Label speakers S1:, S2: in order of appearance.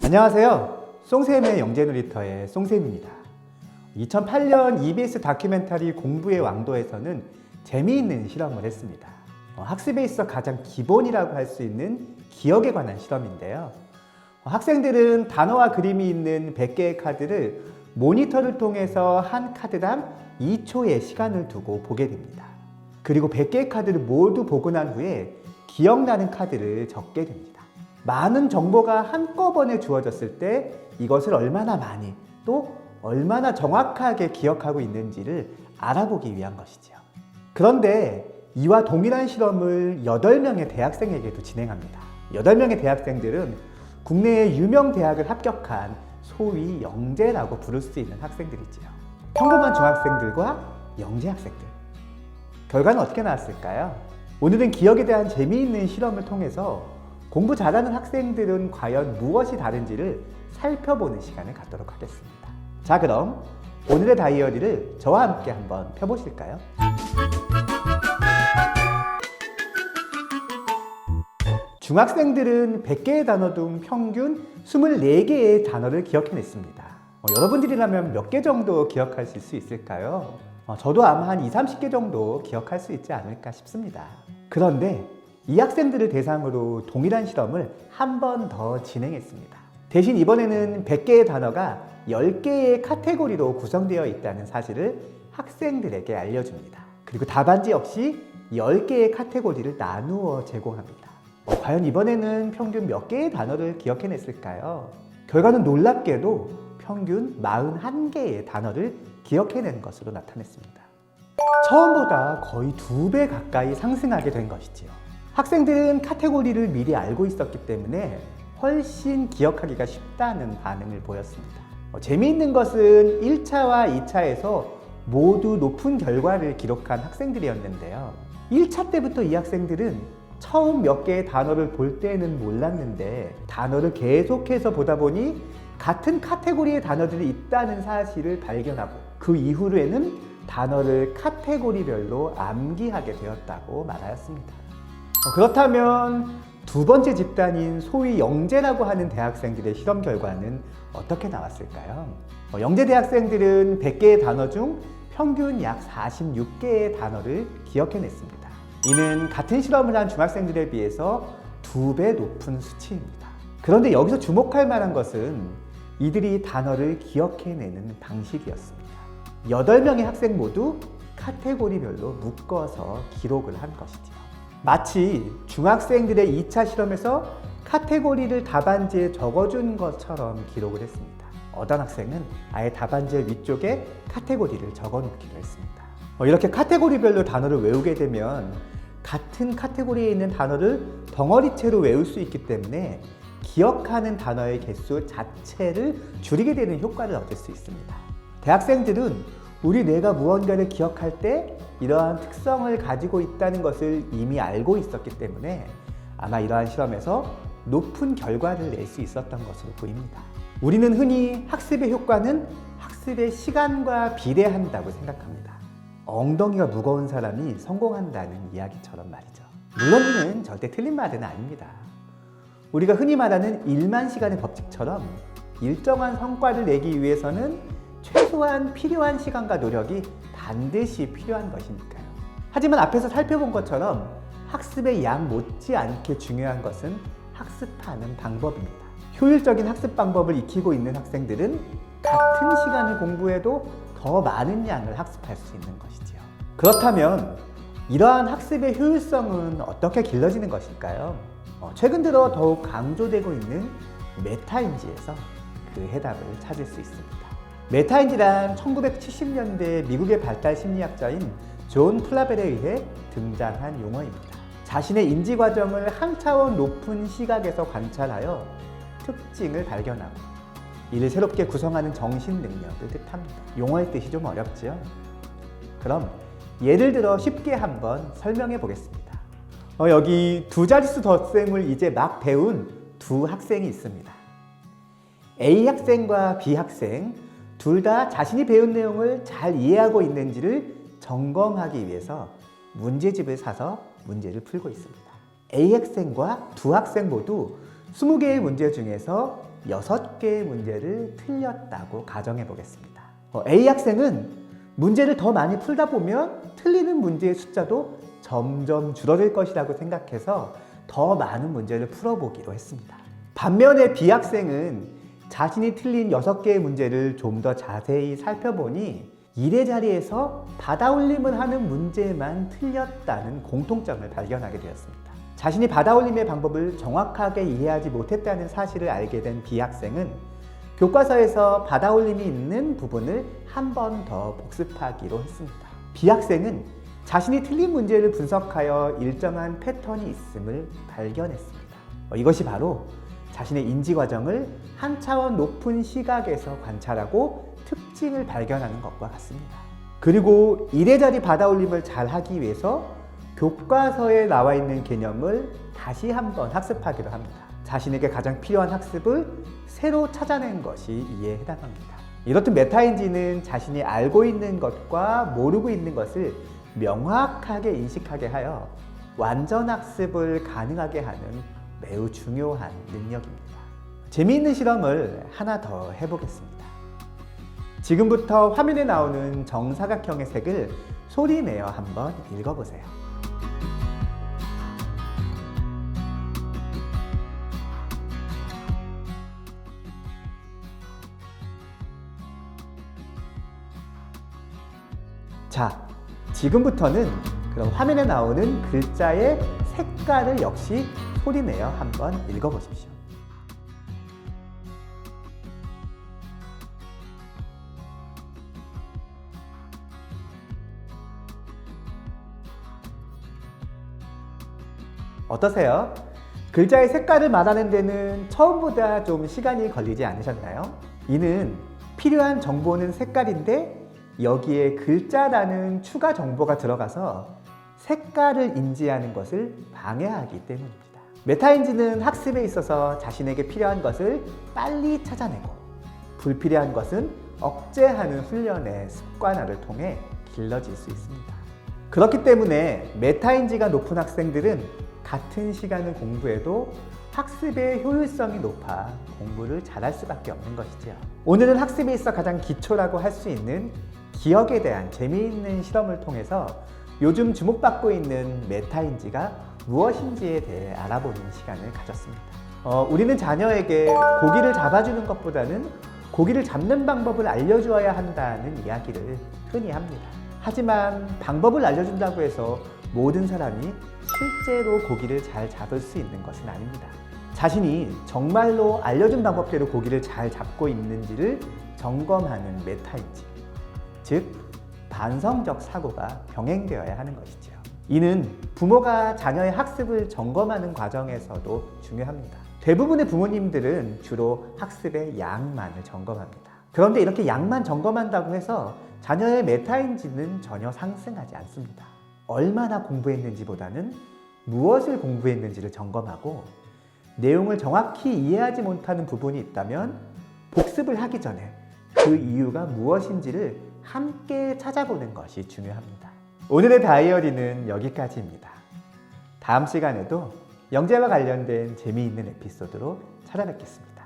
S1: 안녕하세요. 송쌤의 영재놀이터의 송쌤입니다. 2008년 EBS 다큐멘터리 공부의 왕도에서는 재미있는 실험을 했습니다. 학습에 있어 가장 기본이라고 할 수 있는 기억에 관한 실험인데요. 학생들은 단어와 그림이 있는 100개의 카드를 모니터를 통해서 한 카드당 2초의 시간을 두고 보게 됩니다. 그리고 100개의 카드를 모두 보고 난 후에 기억나는 카드를 적게 됩니다. 많은 정보가 한꺼번에 주어졌을 때 이것을 얼마나 많이 또 얼마나 정확하게 기억하고 있는지를 알아보기 위한 것이죠. 그런데 이와 동일한 실험을 8명의 대학생에게도 진행합니다. 8명의 대학생들은 국내의 유명 대학을 합격한 소위 영재라고 부를 수 있는 학생들이지요. 평범한 중학생들과 영재 학생들. 결과는 어떻게 나왔을까요? 오늘은 기억에 대한 재미있는 실험을 통해서 공부 잘하는 학생들은 과연 무엇이 다른지를 살펴보는 시간을 갖도록 하겠습니다. 자, 그럼 오늘의 다이어리를 저와 함께 한번 펴보실까요? 중학생들은 100개의 단어 중 평균 24개의 단어를 기억해냈습니다. 여러분들이라면 몇 개 정도 기억하실 수 있을까요? 저도 아마 한 20-30개 정도 기억할 수 있지 않을까 싶습니다. 그런데 이 학생들을 대상으로 동일한 실험을 한 번 더 진행했습니다. 대신 이번에는 100개의 단어가 10개의 카테고리로 구성되어 있다는 사실을 학생들에게 알려줍니다. 그리고 답안지 역시 10개의 카테고리를 나누어 제공합니다. 과연 이번에는 평균 몇 개의 단어를 기억해냈을까요? 결과는 놀랍게도 평균 41개의 단어를 기억해낸 것으로 나타냈습니다. 처음보다 거의 2배 가까이 상승하게 된 것이지요. 학생들은 카테고리를 미리 알고 있었기 때문에 훨씬 기억하기가 쉽다는 반응을 보였습니다. 재미있는 것은 1차와 2차에서 모두 높은 결과를 기록한 학생들이었는데요. 1차 때부터 이 학생들은 처음 몇 개의 단어를 볼 때는 몰랐는데 단어를 계속해서 보다 보니 같은 카테고리의 단어들이 있다는 사실을 발견하고 그 이후에는 단어를 카테고리별로 암기하게 되었다고 말하였습니다. 그렇다면 두 번째 집단인 소위 영재라고 하는 대학생들의 실험 결과는 어떻게 나왔을까요? 영재 대학생들은 100개의 단어 중 평균 약 46개의 단어를 기억해냈습니다. 이는 같은 실험을 한 중학생들에 비해서 2배 높은 수치입니다. 그런데 여기서 주목할 만한 것은 이들이 단어를 기억해내는 방식이었습니다. 8명의 학생 모두 카테고리별로 묶어서 기록을 한 것이지요. 마치 중학생들의 2차 실험에서 카테고리를 답안지에 적어준 것처럼 기록을 했습니다. 어떤 학생은 아예 답안지 위쪽에 카테고리를 적어놓기로 했습니다. 이렇게 카테고리별로 단어를 외우게 되면 같은 카테고리에 있는 단어를 덩어리째로 외울 수 있기 때문에 기억하는 단어의 개수 자체를 줄이게 되는 효과를 얻을 수 있습니다. 대학생들은 우리 뇌가 무언가를 기억할 때 이러한 특성을 가지고 있다는 것을 이미 알고 있었기 때문에 아마 이러한 실험에서 높은 결과를 낼 수 있었던 것으로 보입니다. 우리는 흔히 학습의 효과는 학습의 시간과 비례한다고 생각합니다. 엉덩이가 무거운 사람이 성공한다는 이야기처럼 말이죠. 물론 이는 절대 틀린 말은 아닙니다. 우리가 흔히 말하는 1만 시간의 법칙처럼 일정한 성과를 내기 위해서는 최소한 필요한 시간과 노력이 반드시 필요한 것이니까요. 하지만 앞에서 살펴본 것처럼 학습의 양 못지않게 중요한 것은 학습하는 방법입니다. 효율적인 학습 방법을 익히고 있는 학생들은 같은 시간을 공부해도 더 많은 양을 학습할 수 있는 것이지요. 그렇다면 이러한 학습의 효율성은 어떻게 길러지는 것일까요? 최근 들어 더욱 강조되고 있는 메타인지에서 그 해답을 찾을 수 있습니다. 메타인지란 1970년대 미국의 발달 심리학자인 존 플라벨에 의해 등장한 용어입니다. 자신의 인지 과정을 한 차원 높은 시각에서 관찰하여 특징을 발견하고 이를 새롭게 구성하는 정신 능력을 뜻합니다. 용어의 뜻이 좀 어렵죠? 그럼 예를 들어 쉽게 한번 설명해 보겠습니다. 여기 두 자릿수 덧셈을 이제 막 배운 두 학생이 있습니다. A 학생과 B 학생 둘 다 자신이 배운 내용을 잘 이해하고 있는지를 점검하기 위해서 문제집을 사서 문제를 풀고 있습니다. A 학생과 두 학생 모두 20개의 문제 중에서 6개의 문제를 틀렸다고 가정해 보겠습니다. A 학생은 문제를 더 많이 풀다 보면 틀리는 문제의 숫자도 점점 줄어들 것이라고 생각해서 더 많은 문제를 풀어보기로 했습니다. 반면에 B 학생은 자신이 틀린 6개의 문제를 좀 더 자세히 살펴보니 1의 자리에서 받아올림을 하는 문제만 틀렸다는 공통점을 발견하게 되었습니다. 자신이 받아올림의 방법을 정확하게 이해하지 못했다는 사실을 알게 된 B 학생은 교과서에서 받아올림이 있는 부분을 한 번 더 복습하기로 했습니다. B 학생은 자신이 틀린 문제를 분석하여 일정한 패턴이 있음을 발견했습니다. 이것이 바로 자신의 인지 과정을 한 차원 높은 시각에서 관찰하고 특징을 발견하는 것과 같습니다. 그리고 1의 자리 받아올림을 잘 하기 위해서 교과서에 나와 있는 개념을 다시 한번 학습하기로 합니다. 자신에게 가장 필요한 학습을 새로 찾아낸 것이 이에 해당합니다. 이렇듯 메타인지는 자신이 알고 있는 것과 모르고 있는 것을 명확하게 인식하게 하여 완전 학습을 가능하게 하는 매우 중요한 능력입니다. 재미있는 실험을 하나 더 해보겠습니다. 지금부터 화면에 나오는 정사각형의 색을 소리내어 한번 읽어보세요. 자, 지금부터는 그럼 화면에 나오는 글자의 색깔을 역시 소리내어 한번 읽어보십시오. 어떠세요? 글자의 색깔을 말하는 데는 처음보다 좀 시간이 걸리지 않으셨나요? 이는 필요한 정보는 색깔인데 여기에 글자라는 추가 정보가 들어가서 색깔을 인지하는 것을 방해하기 때문입니다. 메타인지는 학습에 있어서 자신에게 필요한 것을 빨리 찾아내고 불필요한 것은 억제하는 훈련의 습관화를 통해 길러질 수 있습니다. 그렇기 때문에 메타인지가 높은 학생들은 같은 시간을 공부해도 학습의 효율성이 높아 공부를 잘할 수밖에 없는 것이죠. 오늘은 학습에 있어 가장 기초라고 할 수 있는 기억에 대한 재미있는 실험을 통해서 요즘 주목받고 있는 메타인지가 무엇인지에 대해 알아보는 시간을 가졌습니다. 우리는 자녀에게 고기를 잡아주는 것보다는 고기를 잡는 방법을 알려주어야 한다는 이야기를 흔히 합니다. 하지만 방법을 알려준다고 해서 모든 사람이 실제로 고기를 잘 잡을 수 있는 것은 아닙니다. 자신이 정말로 알려준 방법대로 고기를 잘 잡고 있는지를 점검하는 메타인지, 즉 반성적 사고가 병행되어야 하는 것이죠. 이는 부모가 자녀의 학습을 점검하는 과정에서도 중요합니다. 대부분의 부모님들은 주로 학습의 양만을 점검합니다. 그런데 이렇게 양만 점검한다고 해서 자녀의 메타인지는 전혀 상승하지 않습니다. 얼마나 공부했는지보다는 무엇을 공부했는지를 점검하고 내용을 정확히 이해하지 못하는 부분이 있다면 복습을 하기 전에 그 이유가 무엇인지를 함께 찾아보는 것이 중요합니다. 오늘의 다이어리는 여기까지입니다. 다음 시간에도 영재와 관련된 재미있는 에피소드로 찾아뵙겠습니다.